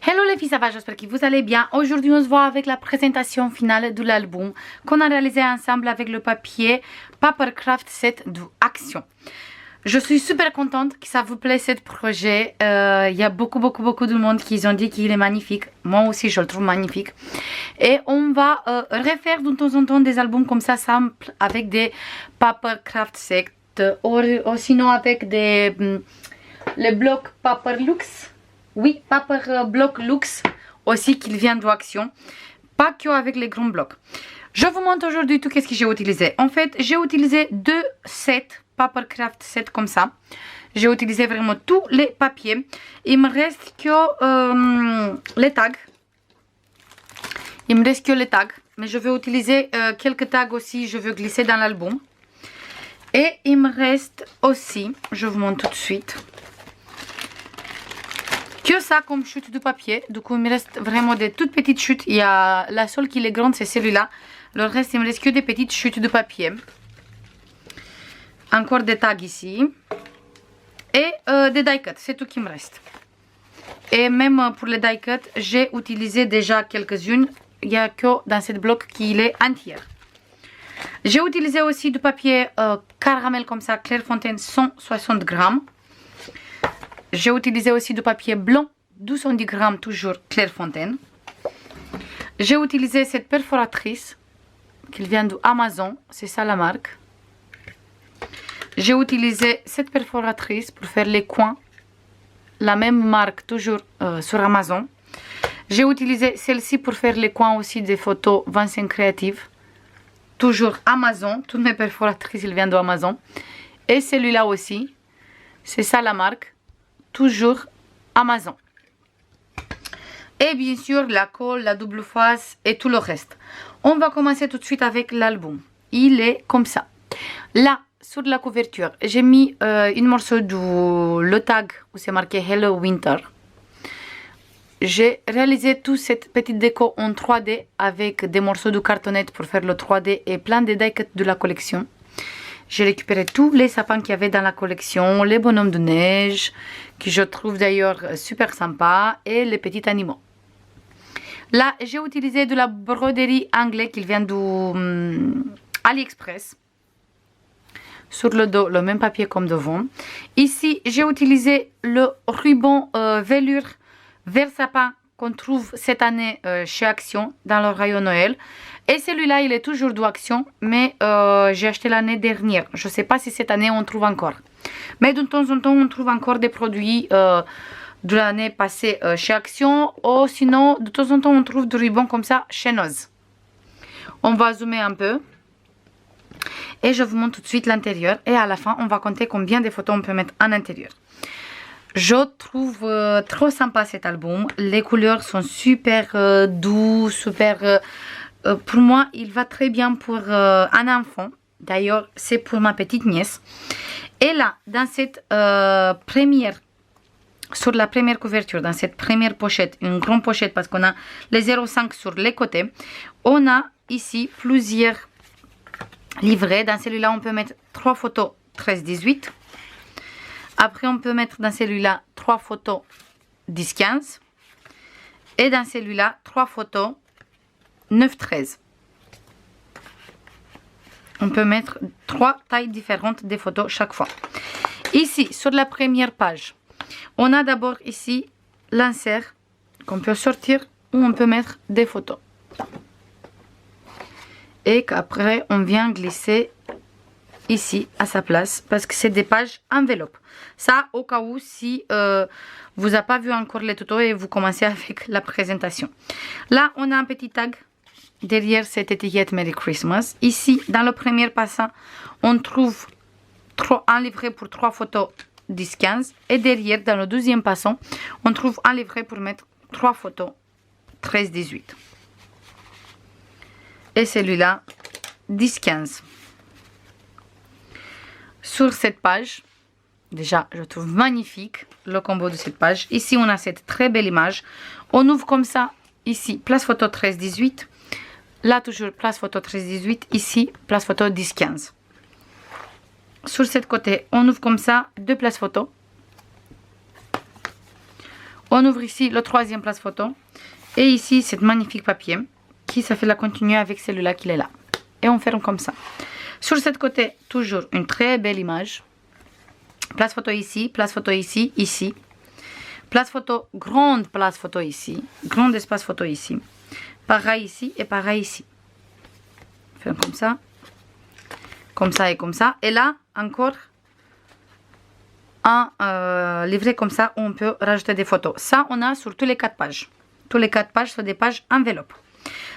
Hello les filles, ça va, j'espère que vous allez bien. Aujourd'hui on se voit avec la présentation finale de l'album qu'on a réalisé ensemble avec le papier Papercraft Set de Action. Je suis super contente que ça vous plaît ce projet. Il y a beaucoup de monde qui ont dit qu'il est magnifique. Moi aussi je le trouve magnifique. Et on va refaire de temps en temps des albums comme ça simples avec des Papercraft Set ou sinon avec des les blocs Paperlux. Oui, Paper Block Lux aussi qu'il vient d'Action. Pas que avec les grands blocs. Je vous montre aujourd'hui tout ce que j'ai utilisé. En fait, j'ai utilisé deux sets, Papercraft set comme ça. J'ai utilisé vraiment tous les papiers. Il me reste que les tags. Il me reste que les tags. Mais je vais utiliser quelques tags aussi. Je veux glisser dans l'album. Et il me reste aussi, je vous montre tout de suite, que ça comme chute de papier. Du coup il me reste vraiment des toutes petites chutes. Il y a la seule qui est grande, c'est celui-là. Le reste il me reste que des petites chutes de papier. Encore des tags ici. Et des die cuts, c'est tout qui me reste. Et même pour les die cuts, j'ai utilisé déjà quelques-unes. Il n'y a que dans cette bloc qui est entière. J'ai utilisé aussi du papier caramel comme ça, Clairefontaine 160 grammes. J'ai utilisé aussi du papier blanc 210 grammes, toujours Clairefontaine. J'ai utilisé cette perforatrice qui vient d'Amazon, c'est ça la marque. J'ai utilisé cette perforatrice pour faire les coins, la même marque toujours sur Amazon. J'ai utilisé celle-ci pour faire les coins aussi des photos Vincent Creative, toujours Amazon. Toutes mes perforatrices ils viennent d'Amazon. Et celui-là aussi, c'est ça la marque. Toujours Amazon. Et bien sûr la colle, la double face et tout le reste. On va commencer tout de suite avec l'album. Il est comme ça. Là sur la couverture j'ai mis une morceau le tag où c'est marqué Hello Winter. J'ai réalisé toute cette petite déco en 3D avec des morceaux de cartonnette pour faire le 3D et plein de die cuts de la collection. J'ai récupéré tous les sapins qu'il y avait dans la collection, les bonhommes de neige, que je trouve d'ailleurs super sympa, et les petits animaux. Là, j'ai utilisé de la broderie anglaise qui vient d'AliExpress. Sur le dos, le même papier comme devant. Ici, j'ai utilisé le ruban velours vert sapin qu'on trouve cette année chez Action dans le rayon Noël. Et celui-là, il est toujours d'Action, mais j'ai acheté l'année dernière. Je ne sais pas si cette année on trouve encore. Mais de temps en temps, on trouve encore des produits de l'année passée chez Action. Ou sinon, de temps en temps, on trouve du ruban comme ça chez Noz. On va zoomer un peu. Et je vous montre tout de suite l'intérieur. Et à la fin, on va compter combien de photos on peut mettre en intérieur. Je trouve trop sympa cet album. Les couleurs sont super douces, super... pour moi, il va très bien pour un enfant. D'ailleurs, c'est pour ma petite nièce. Et là, dans cette sur la première couverture, dans cette première pochette, une grande pochette parce qu'on a les 0,5 sur les côtés, on a ici plusieurs livrets. Dans celui-là, on peut mettre 3 photos 13-18. Après, on peut mettre dans celui-là 3 photos 10-15. Et dans celui-là, 3 photos 9-13. On peut mettre 3 tailles différentes des photos chaque fois. Ici, sur la première page, on a d'abord ici l'insert qu'on peut sortir où on peut mettre des photos. Et qu'après, on vient glisser ici à sa place parce que c'est des pages enveloppe. Ça, au cas où, si vous n'avez pas vu encore les tutos et vous commencez avec la présentation. Là, on a un petit tag derrière cette étiquette Merry Christmas. Ici, dans le premier passant, on trouve un livret pour 3 photos 10-15. Et derrière, dans le deuxième passant, on trouve un livret pour mettre 3 photos 13-18. Et celui-là, 10-15. Sur cette page, déjà, je trouve magnifique le combo de cette page. Ici, on a cette très belle image. On ouvre comme ça, ici, place photo 13-18. Là, toujours place photo 13-18. Ici, place photo 10-15. Sur cette côté, on ouvre comme ça, 2 places photo. On ouvre ici le troisième place photo. Et ici, cette magnifique papier qui ça fait la continuer avec celui-là qui est là. Et on ferme comme ça. Sur ce côté, toujours une très belle image. Place photo ici, place photo ici, ici. Place photo, grande place photo ici. Grand espace photo ici. Pareil ici et pareil ici. Faire comme ça. Comme ça et comme ça. Et là, encore un livret comme ça où on peut rajouter des photos. Ça, on a sur tous les 4 pages. Tous les 4 pages sont des pages enveloppe.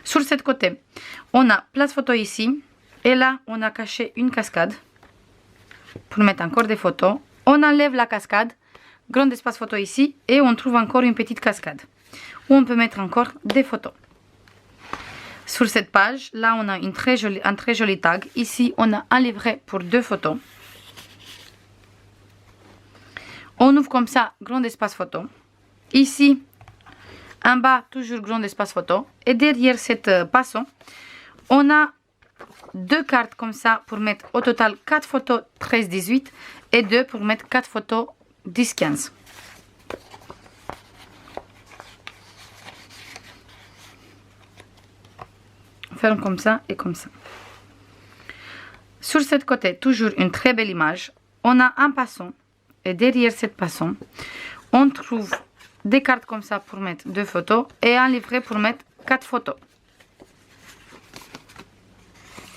Sur ce côté, on a place photo ici. Et là, on a caché une cascade pour mettre encore des photos. On enlève la cascade, grand espace photo ici. Et on trouve encore une petite cascade où on peut mettre encore des photos. Sur cette page, là, on a un très joli tag. Ici, on a un livret pour 2 photos. On ouvre comme ça, grand espace photo. Ici, en bas, toujours grand espace photo. Et derrière cette passon, on a 2 cartes comme ça pour mettre au total 4 photos 13-18 et 2 pour mettre 4 photos 10-15. On ferme comme ça et comme ça. Sur ce côté, toujours une très belle image. On a un passon et derrière cette passon, on trouve des cartes comme ça pour mettre 2 photos et un livret pour mettre 4 photos.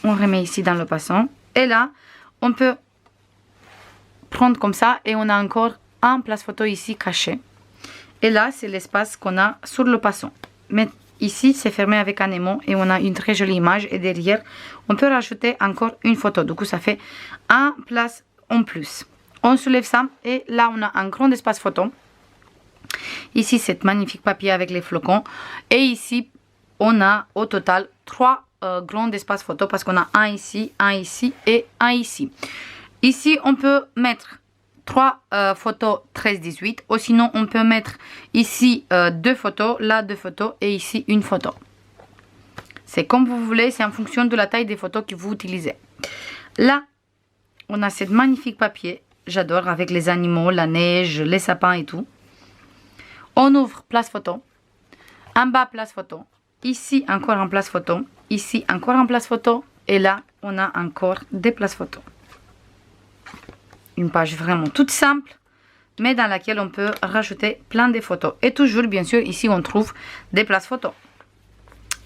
On remet ici dans le passon. Et là, on peut prendre comme ça et on a encore un place photo ici caché. Et là, c'est l'espace qu'on a sur le passon. Mais ici, c'est fermé avec un aimant et on a une très jolie image. Et derrière, on peut rajouter encore une photo. Du coup, ça fait un place en plus. On soulève ça et là, on a un grand espace photo. Ici, cette magnifique papier avec les flocons. Et ici, on a au total 3 grands espaces photo parce qu'on a un ici et un ici. Ici, on peut mettre 3 photos 13-18 ou sinon on peut mettre ici 2 photos, là 2 photos et ici une photo. C'est comme vous voulez, c'est en fonction de la taille des photos que vous utilisez. Là, on a cette magnifique papier, j'adore, avec les animaux, la neige, les sapins et tout. On ouvre place photo, en bas place photo, ici encore en place photo, ici encore en place photo et là on a encore des places photo. Une page vraiment toute simple mais dans laquelle on peut rajouter plein de photos. Et toujours bien sûr ici on trouve des places photos.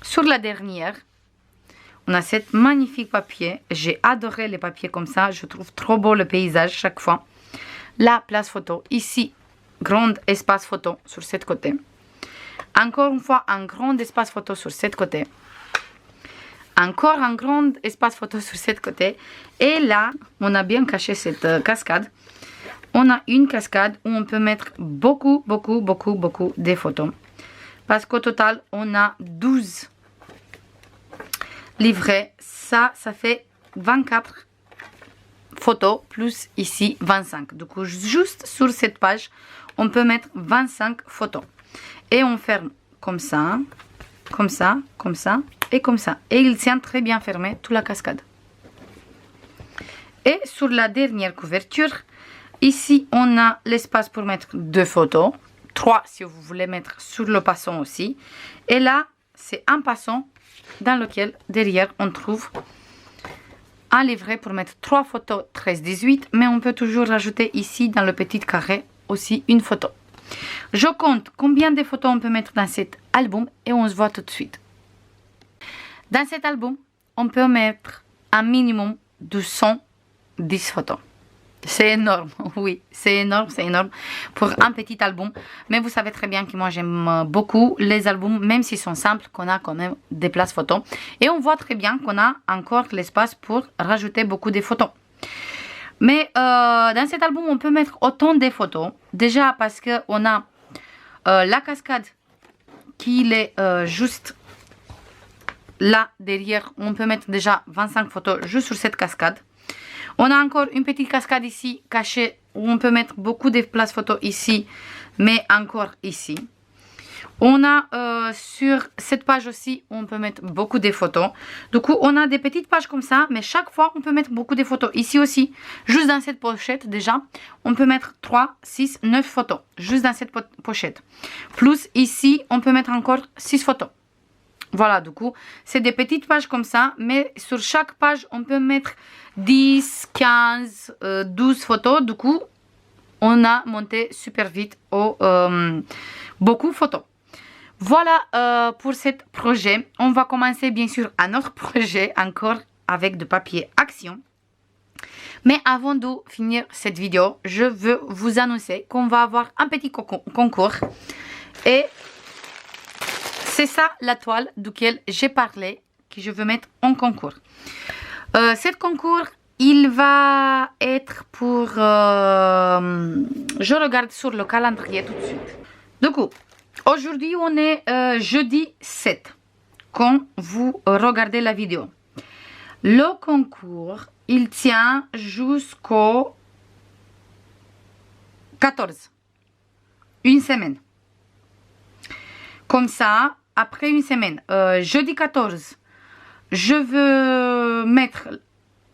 Sur la dernière, on a cette magnifique papier. J'ai adoré les papiers comme ça, je trouve trop beau le paysage chaque fois. La place photo, ici grand espace photo sur ce côté. Encore une fois, un grand espace photo sur ce côté. Encore un grand espace photo sur ce côté. Et là, on a bien caché cette cascade. On a une cascade où on peut mettre beaucoup de photos. Parce qu'au total, on a 12 livrets. Ça fait 24 photos plus ici 25. Du coup, juste sur cette page, on peut mettre 25 photos. Et on ferme comme ça, comme ça, comme ça et comme ça. Et il tient très bien fermé toute la cascade. Et sur la dernière couverture, ici on a l'espace pour mettre 2 photos. 3 si vous voulez mettre sur le passon aussi. Et là, c'est un passon dans lequel derrière on trouve un livret pour mettre 3 photos 13-18. Mais on peut toujours rajouter ici dans le petit carré aussi une photo. Je compte combien de photos on peut mettre dans cet album et on se voit tout de suite. Dans cet album, on peut mettre un minimum de 110 photos. C'est énorme, oui, c'est énorme pour un petit album. Mais vous savez très bien que moi j'aime beaucoup les albums, même s'ils sont simples, qu'on a quand même des places photos. Et on voit très bien qu'on a encore l'espace pour rajouter beaucoup de photos. Mais dans cet album, on peut mettre autant de photos. Déjà parce qu'on a la cascade qui est juste là derrière. On peut mettre déjà 25 photos juste sur cette cascade. On a encore une petite cascade ici cachée où on peut mettre beaucoup de places photos ici, mais encore ici. On a sur cette page aussi, on peut mettre beaucoup de photos. Du coup, on a des petites pages comme ça, mais chaque fois, on peut mettre beaucoup de photos. Ici aussi, juste dans cette pochette, déjà, on peut mettre 3, 6, 9 photos. Juste dans cette pochette. Plus ici, on peut mettre encore 6 photos. Voilà, du coup, c'est des petites pages comme ça, mais sur chaque page, on peut mettre 10, 15, 12 photos. Du coup, on a monté super vite beaucoup de photos. Voilà pour ce projet. On va commencer bien sûr un autre projet encore avec du papier action. Mais avant de finir cette vidéo, je veux vous annoncer qu'on va avoir un petit concours. Et c'est ça la toile duquel j'ai parlé, que je veux mettre en concours. Cet concours, il va être pour... je regarde sur le calendrier tout de suite. Du coup, aujourd'hui, on est jeudi 7, quand vous regardez la vidéo. Le concours, il tient jusqu'au 14, une semaine. Comme ça, après une semaine, jeudi 14, je veux mettre,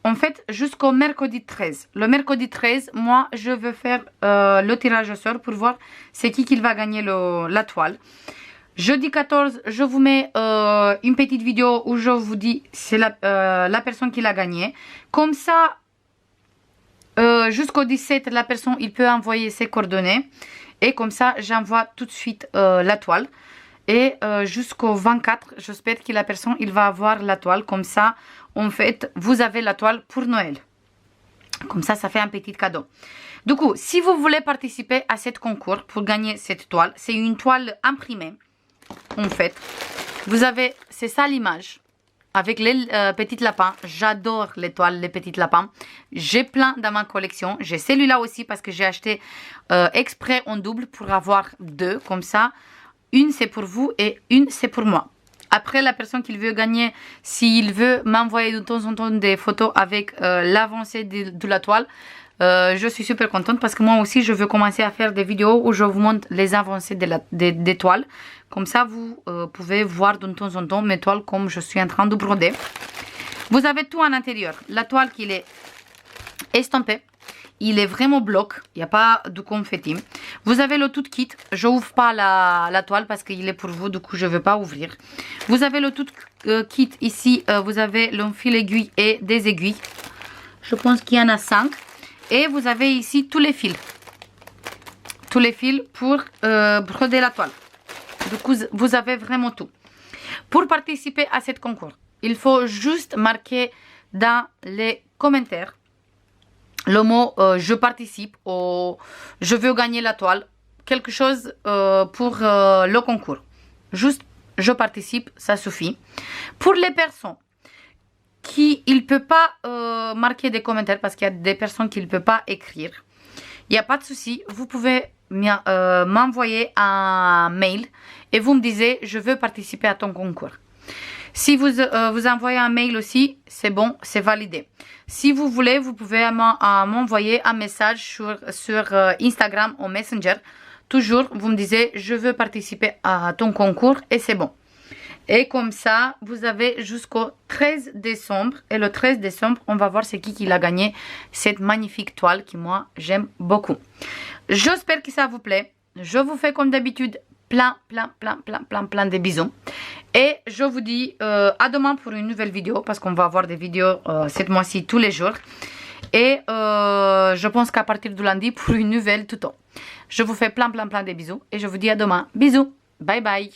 en fait, jusqu'au mercredi 13. Le mercredi 13, moi, je veux faire le tirage au sort pour voir c'est qui va gagner la toile. Jeudi 14, je vous mets une petite vidéo où je vous dis c'est la personne qui l'a gagné. Comme ça, jusqu'au 17, la personne, il peut envoyer ses coordonnées. Et comme ça, j'envoie tout de suite la toile. Et jusqu'au 24, j'espère que la personne, il va avoir la toile. Comme ça, en fait, vous avez la toile pour Noël. Comme ça, ça fait un petit cadeau. Du coup, si vous voulez participer à ce concours pour gagner cette toile, c'est une toile imprimée. En fait, vous avez, c'est ça l'image, avec les petits lapins. J'adore les toiles, les petits lapins. J'ai plein dans ma collection. J'ai celui-là aussi parce que j'ai acheté exprès en double pour avoir deux. Comme ça, une c'est pour vous et une c'est pour moi. Après, la personne qui veut gagner, s'il veut m'envoyer de temps en temps des photos avec l'avancée de la toile, je suis super contente parce que moi aussi, je veux commencer à faire des vidéos où je vous montre les avancées des toiles. Comme ça, vous pouvez voir de temps en temps mes toiles comme je suis en train de broder. Vous avez tout à l'intérieur. La toile qui est estampée. Il est vraiment bloc, il n'y a pas de confetti. Vous avez le tout kit. Je n'ouvre pas la toile parce qu'il est pour vous, du coup je ne veux pas ouvrir. Vous avez le tout kit ici. Vous avez le fil aiguille et des aiguilles. Je pense qu'il y en a 5. Et vous avez ici tous les fils. Tous les fils pour broder la toile. Du coup, vous avez vraiment tout. Pour participer à ce concours, il faut juste marquer dans les commentaires le mot je participe ou je veux gagner la toile. Quelque chose pour le concours. Juste je participe, ça suffit. Pour les personnes qui ne peuvent pas marquer des commentaires parce qu'il y a des personnes qui ne peuvent pas écrire, il n'y a pas de souci. Vous pouvez m'envoyer un mail et vous me disiez je veux participer à ton concours. Si vous envoyez un mail aussi, c'est bon, c'est validé. Si vous voulez, vous pouvez m'envoyer un message sur Instagram ou Messenger. Toujours, vous me disiez, je veux participer à ton concours et c'est bon. Et comme ça, vous avez jusqu'au 13 décembre. Et le 13 décembre, on va voir c'est qui a gagné cette magnifique toile que moi, j'aime beaucoup. J'espère que ça vous plaît. Je vous fais comme d'habitude plein de bisous. Et je vous dis à demain pour une nouvelle vidéo parce qu'on va avoir des vidéos cette mois-ci tous les jours. Et je pense qu'à partir de lundi pour une nouvelle tuto. Je vous fais plein de bisous et je vous dis à demain. Bisous. Bye bye.